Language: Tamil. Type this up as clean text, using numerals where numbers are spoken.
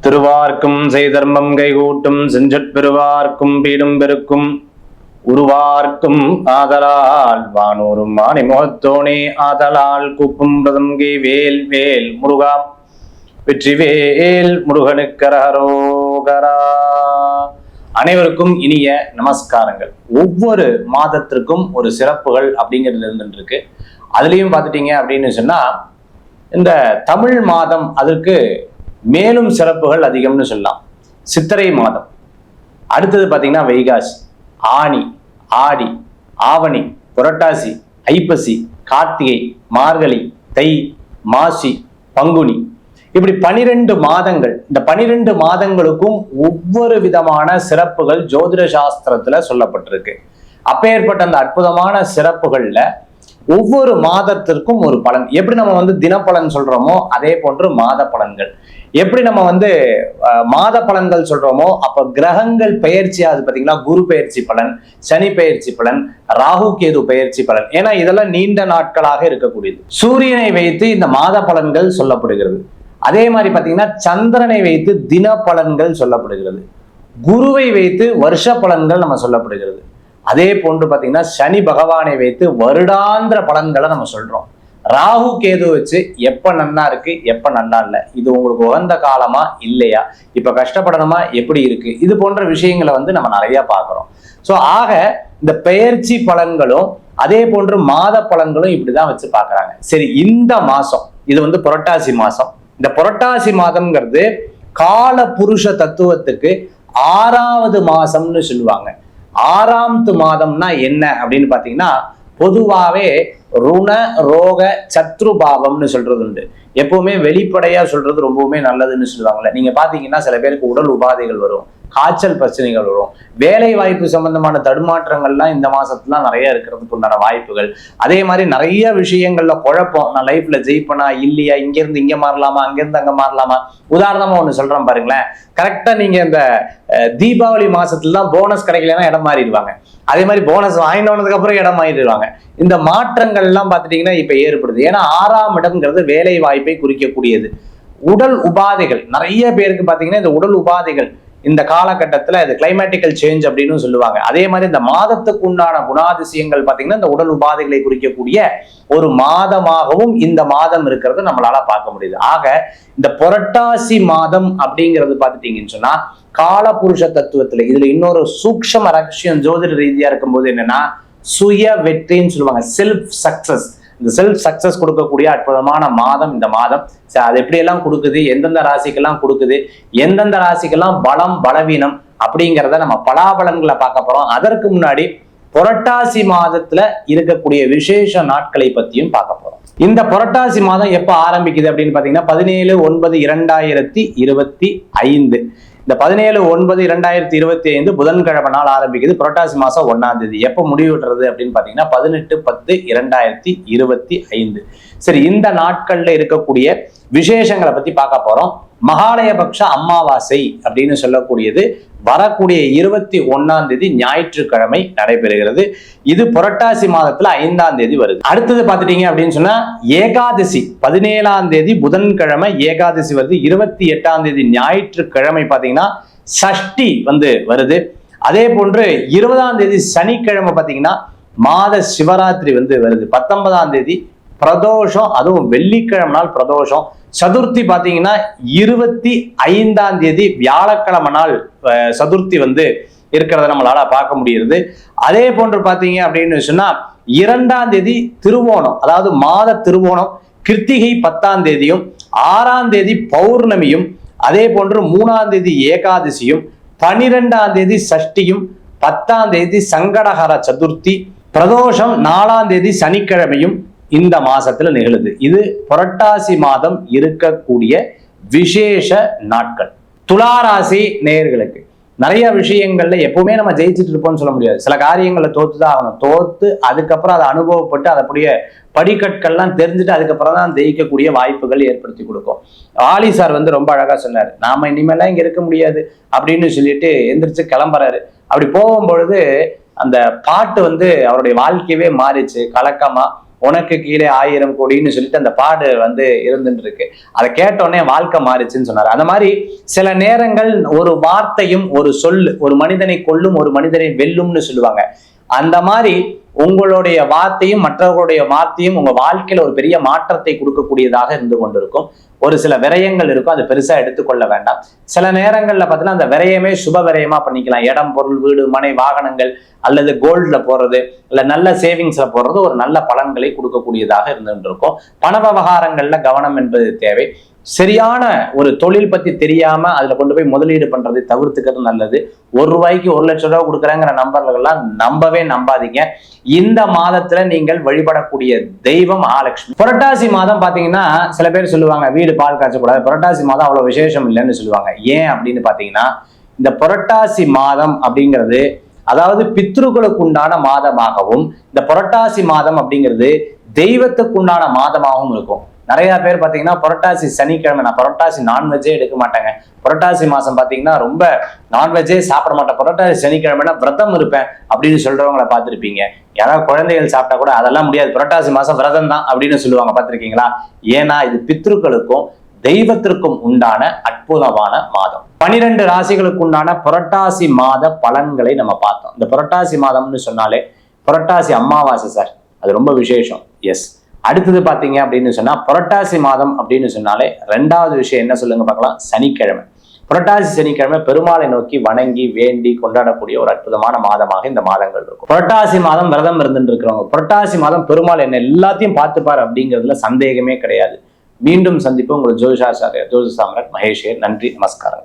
திருவார்க்கும் செய்தர்மம் கைகூட்டும் செஞ்சற்பெருவார்க்கும் பீடும் பெருக்கும் உருவார்க்கும் ஆதலால் வானூரும் மாணிமுகத்தோனே ஆதலால் கூப்பும் பிரதம்கை வேல் வேல் முருகா வெற்றிவேல் முருகனுக்கரகரோகரா. அனைவருக்கும் இனிய நமஸ்காரங்கள். ஒவ்வொரு மாதத்திற்கும் ஒரு சிறப்புகள் அப்படிங்கிறது இருந்துருக்கு. அதுலேயும் பார்த்துட்டீங்க அப்படின்னு சொன்னா இந்த தமிழ் மாதம் அதற்கு மேலும் சிறப்புகள் அதிகம்னு சொல்லலாம். சித்திரை மாதம், அடுத்தது பார்த்தீங்கன்னா வைகாசி, ஆனி, ஆடி, ஆவணி, புரட்டாசி, ஐப்பசி, கார்த்திகை, மார்கழி, தை, மாசி, பங்குனி, இப்படி 12 மாதங்கள். இந்த 12 மாதங்களுக்கும் ஒவ்வொரு விதமான சிறப்புகள் ஜோதிட சாஸ்திரத்துல சொல்லப்பட்டிருக்கு. அப்பேற்பட்ட அந்த அற்புதமான சிறப்புகள்ல ஒவ்வொரு மாதத்திற்கும் ஒரு பலன். எப்படி நம்ம தினப்பலன் சொல்றோமோ அதே போன்று மாத பலன்கள். எப்படி நம்ம மாத பலன்கள் சொல்றோமோ அப்ப கிரகங்கள் பெயர்ச்சி ஆகுது பாத்தீங்களா. குரு பெயர்ச்சி பலன், சனி பெயர்ச்சி பலன், ராகு கேது பெயர்ச்சி பலன், ஏன்னா இதெல்லாம் நீண்ட நாட்களாக இருக்கக்கூடியது. சூரியனை வைத்து இந்த மாத பலன்கள் சொல்லப்படுகிறது. அதே மாதிரி பாத்தீங்கன்னா சந்திரனை வைத்து தின பலன்கள் சொல்லப்படுகிறது. குருவை வைத்து வருஷ பலன்கள் நம்ம சொல்லப்படுகிறது. அதே போன்று பாத்தீங்கன்னா சனி பகவானை வைத்து வருடாந்திர பலன்களை நம்ம சொல்றோம். ராகு கேது வச்சு எப்ப நன்னா இருக்கு எப்ப நல்லா இல்லை, இது உங்களுக்கு உகந்த காலமா இல்லையா, இப்ப கஷ்டப்படணுமா, எப்படி இருக்கு, இது போன்ற விஷயங்களை நம்ம நிறைய பார்க்கிறோம். ஸோ ஆக இந்த பெயர்ச்சி பலன்களும் அதே போன்று மாத பலன்களும் இப்படிதான் வச்சு பார்க்கறாங்க. சரி, இந்த மாசம் இது புரட்டாசி மாசம். இந்த புரட்டாசி மாதம்ங்கிறது கால புருஷ தத்துவத்துக்கு 6வது மாசம்னு சொல்லுவாங்க. 6வது மாதம்னா என்ன அப்படின்னு பாத்தீங்கன்னா பொதுவாவே ருண ரோக சத்ரு பாவம்னு சொல்றது உண்டு. எப்பவுமே வெளிப்படையா சொல்றது ரொம்பவுமே நல்லதுன்னு சொல்லுவாங்கல்ல. நீங்க பாத்தீங்கன்னா சில பேருக்கு உடல் உபாதைகள் வரும், காய்ச்சல் பிரச்சனைகள் வரும், வேலை வாய்ப்பு சம்பந்தமான தடுமாற்றங்கள்லாம் இந்த மாசத்துலாம் நிறைய இருக்கிறதுக்கு உண்டான வாய்ப்புகள். அதே மாதிரி நிறைய விஷயங்கள்ல குழப்பம், நான் லைஃப்ல ஜெயிப்பனா இல்லையா, இங்க இருந்து இங்க மாறலாமா, அங்கிருந்து அங்க மாறலாமா. உதாரணமா ஒண்ணு சொல்றேன் பாருங்களேன். கரெக்டா நீங்க இந்த தீபாவளி மாசத்துல தான் போனஸ் கிடைக்கலன்னா இடம் மாறிடுவாங்க. அதே மாதிரி போனஸ் வாங்கினதுக்கு அப்புறம் இடம் மாறிடுவாங்க. இந்த மாற்றங்கள் எல்லாம் பார்த்துட்டீங்கன்னா இப்ப ஏற்படுது. ஏன்னா 6ஆம் இடம்ங்கிறது வேலை வாய்ப்பை குறிக்கக்கூடியது. உடல் உபாதைகள் நிறைய பேருக்கு பாத்தீங்கன்னா இந்த உடல் உபாதைகள் இந்த காலகட்டத்துல இது கிளைமேட்டிக்கல் சேஞ்ச் அப்படின்னு சொல்லுவாங்க. அதே மாதிரி இந்த மாதத்துக்கு உண்டான குணாதிசயங்கள் பாத்தீங்கன்னா இந்த உடல் உபாதைகளை குறிக்கக்கூடிய ஒரு மாதமாகவும் இந்த மாதம் இருக்கிறது நம்மளால பார்க்க முடியுது. ஆக இந்த புரட்டாசி மாதம் அப்படிங்கிறது பார்த்துட்டீங்கன்னு சொன்னா காலபுருஷ தத்துவத்துல இதுல இன்னொரு சூக்ஷ்ம ரகசியம் ஜோதிட ரீதியா இருக்கும்போது என்னன்னா சுய வெற்றின்னு சொல்லுவாங்க. Self success. இந்த செல்ஃப் சக்சஸ் கொடுக்கக்கூடிய அற்புதமான மாதம் இந்த மாதம். அது எப்படியெல்லாம் கொடுக்குது, எந்தெந்த ராசிக்கெல்லாம் கொடுக்குது, எந்தெந்த ராசிக்கெல்லாம் பலம் பலவீனம் அப்படிங்கிறத நம்ம பலாபலன்களை பார்க்க போறோம். அதற்கு முன்னாடி புரட்டாசி மாதத்துல இருக்கக்கூடிய விசேஷ நாட்களை பத்தியும் பார்க்க போறோம். இந்த புரட்டாசி மாதம் எப்ப ஆரம்பிக்குது அப்படின்னு பாத்தீங்கன்னா 17/9/2025. இந்த 17/9/2025 புதன்கிழமை நாள் ஆரம்பிக்குது. புரட்டாசி மாசம் 1ஆம் தேதி. எப்ப முடிவுற்றது அப்படின்னு பாத்தீங்கன்னா 18/10/2025. சரி, இந்த நாட்கள்ல இருக்கக்கூடிய விசேஷங்களை பத்தி பார்க்க போறோம். மகாலயபக்ஷ அமாவாசை அப்படின்னு சொல்லக்கூடியது வரக்கூடிய 21ஆம் தேதி ஞாயிற்றுக்கிழமை நடைபெறுகிறது. இது புரட்டாசி மாதத்துல 5ஆம் தேதி வருது. அடுத்தது பாத்துட்டீங்க அப்படின்னு சொன்னா ஏகாதசி 17ஆம் தேதி புதன்கிழமை ஏகாதசி வருது. 28ஆம் தேதி ஞாயிற்றுக்கிழமை பாத்தீங்கன்னா சஷ்டி வருது. அதே போன்று 20ஆம் தேதி சனிக்கிழமை பாத்தீங்கன்னா மாத சிவராத்திரி வருது. 19ஆம் தேதி பிரதோஷம், அதுவும் வெள்ளிக்கிழமை நாள் பிரதோஷம். சதுர்த்தி பாத்தீங்கன்னா 25ஆம் தேதி வியாழக்கிழமை நாள் சதுர்த்தி இருக்கிறத நம்மளால பார்க்க முடியுது. அதே போன்று பாத்தீங்க அப்படின்னு சொன்னா 2ஆம் தேதி திருவோணம், அதாவது மாத திருவோணம் கிருத்திகை 10ஆம் தேதியும் 6ஆம் தேதி பௌர்ணமியும், அதே போன்று 3ஆம் தேதி ஏகாதசியும், 12ஆம் தேதி சஷ்டியும், 10ஆம் தேதி சங்கடஹர சதுர்த்தி, பிரதோஷம் 4ஆம் தேதி சனிக்கிழமையும் இந்த மாசத்துல நிகழுது. இது புரட்டாசி மாதம் இருக்கக்கூடிய விசேஷ நாட்கள். துளாராசி நேயர்களுக்கு நிறைய விஷயங்கள்ல எப்பவுமே நம்ம ஜெயிச்சுட்டு இருப்போம்னு சொல்ல முடியாது. சில காரியங்களை தோத்துதான் ஆகணும். தோத்து அதுக்கப்புறம் அதை அனுபவப்பட்டு அதற்குரிய படிக்கட்கள்லாம் தெரிஞ்சுட்டு அதுக்கப்புறம் தான் ஜெயிக்கக்கூடிய வாய்ப்புகள் ஏற்படுத்தி கொடுக்கும். ஆலி சார் ரொம்ப அழகா சொன்னாரு, நாம இனிமேலாம் இங்க இருக்க முடியாது அப்படின்னு சொல்லிட்டு எந்திரிச்சு கிளம்புறாரு. அப்படி போகும்பொழுது அந்த பாட்டு அவருடைய வாழ்க்கையவே மாறிச்சு. கலக்கமா உனக்கு கீழே 1000 கோடின்னு சொல்லிட்டு அந்த பாடு வந்து இருந்துட்டு இருக்கு. அதை கேட்டோடனே வாழ்க்கை மாறிச்சுன்னு சொன்னாரு. அந்த மாதிரி சில நேரங்கள் ஒரு வார்த்தையும் ஒரு சொல் ஒரு மனிதனை கொல்லும், ஒரு மனிதனை வெல்லும்னு சொல்லுவாங்க. அந்த மாதிரி உங்களுடைய வார்த்தையும் மற்றவர்களுடைய வார்த்தையும் உங்க வாழ்க்கையில ஒரு பெரிய மாற்றத்தை கொடுக்கக்கூடியதாக இருந்து கொண்டிருக்கும். ஒரு சில விரயங்கள் இருக்கும், அது பெருசா எடுத்துக்கொள்ள வேண்டாம். சில நேரங்கள்ல பார்த்தீங்கன்னா அந்த விரயமே சுப விரயமா பண்ணிக்கலாம். இடம், பொருள், வீடு, மனை, வாகனங்கள் அல்லது கோல்ட்ல போறது இல்ல நல்ல சேவிங்ஸ்ல போடுறது ஒரு நல்ல பலன்களை கொடுக்கக்கூடியதாக இருந்துட்டு இருக்கும். பண விவகாரங்கள்ல கவனம் என்பது தேவை. சரியான ஒரு தொழில் பத்தி தெரியாம அதுல கொண்டு போய் முதலீடு பண்றதை தவிர்த்துக்கிறது நல்லது. ₹1 1,00,000 கொடுக்குறேங்கிற நம்பர்கள்லாம் நம்பவே நம்பாதீங்க. இந்த மாதத்துல நீங்கள் வழிபடக்கூடிய தெய்வம் மகாலட்சுமி. புரட்டாசி மாதம் பாத்தீங்கன்னா சில பேர் சொல்லுவாங்க வீடு பால் காய்ச்சக்கூடாது, புரட்டாசி மாதம் அவ்வளவு விசேஷம் இல்லைன்னு சொல்லுவாங்க. ஏன் அப்படின்னு பாத்தீங்கன்னா இந்த புரட்டாசி மாதம் அப்படிங்கிறது அதாவது பித்ருக்களுக்கு உண்டான மாதமாகவும் இந்த புரட்டாசி மாதம் அப்படிங்கிறது தெய்வத்துக்கு உண்டான மாதமாகவும் இருக்கும். நிறைய பேர் பாத்தீங்கன்னா புரட்டாசி சனிக்கிழமை நான் புரட்டாசி நான்வெஜ்ஜே எடுக்க மாட்டேங்க, புரட்டாசி மாசம் பாத்தீங்கன்னா ரொம்ப நான்வெஜ்ஜே சாப்பிட மாட்டேன், புரட்டாசி சனிக்கிழமைனா விரதம் இருப்பேன் அப்படின்னு சொல்றவங்களை பார்த்திருப்பீங்க. யாராவது குழந்தைகள் சாப்பிட்டா கூட அதெல்லாம் முடியாது, புரட்டாசி மாசம் விரதம் தான் அப்படின்னு சொல்லுவாங்க, பார்த்திருக்கீங்களா? ஏன்னா இது பித்ருக்களுக்கும் தெய்வத்திற்கும் உண்டான அற்புதமான மாதம். 12 ராசிகளுக்கு உண்டான புரட்டாசி மாத பலன்களை நம்ம பார்த்தோம். இந்த புரட்டாசி மாதம்னு சொன்னாலே புரட்டாசி அமாவாசை சார், அது ரொம்ப விசேஷம். எஸ். அடுத்தது பாத்தீங்க அப்படின்னு சொன்னா புரட்டாசி மாதம் அப்படின்னு சொன்னாலே 2வது விஷயம் என்ன சொல்லுங்க பார்க்கலாம், சனிக்கிழமை. புரட்டாசி சனிக்கிழமை பெருமாளை நோக்கி வணங்கி வேண்டி கொண்டாடக்கூடிய ஒரு அற்புதமான மாதமாக இந்த மாதங்கள் இருக்கும். புரட்டாசி மாதம் விரதம் இருந்துட்டு இருக்கிறவங்க புரட்டாசி மாதம் பெருமாள் என்ன எல்லாத்தையும் பார்த்துப்பார் அப்படிங்கிறதுல சந்தேகமே கிடையாது. மீண்டும் சந்திப்பு. உங்கள் ஜோதிஷாச்சாரியர் ஜோதிஷ சாம்ராட் மகேஷ். நன்றி, நமஸ்காரங்கள்.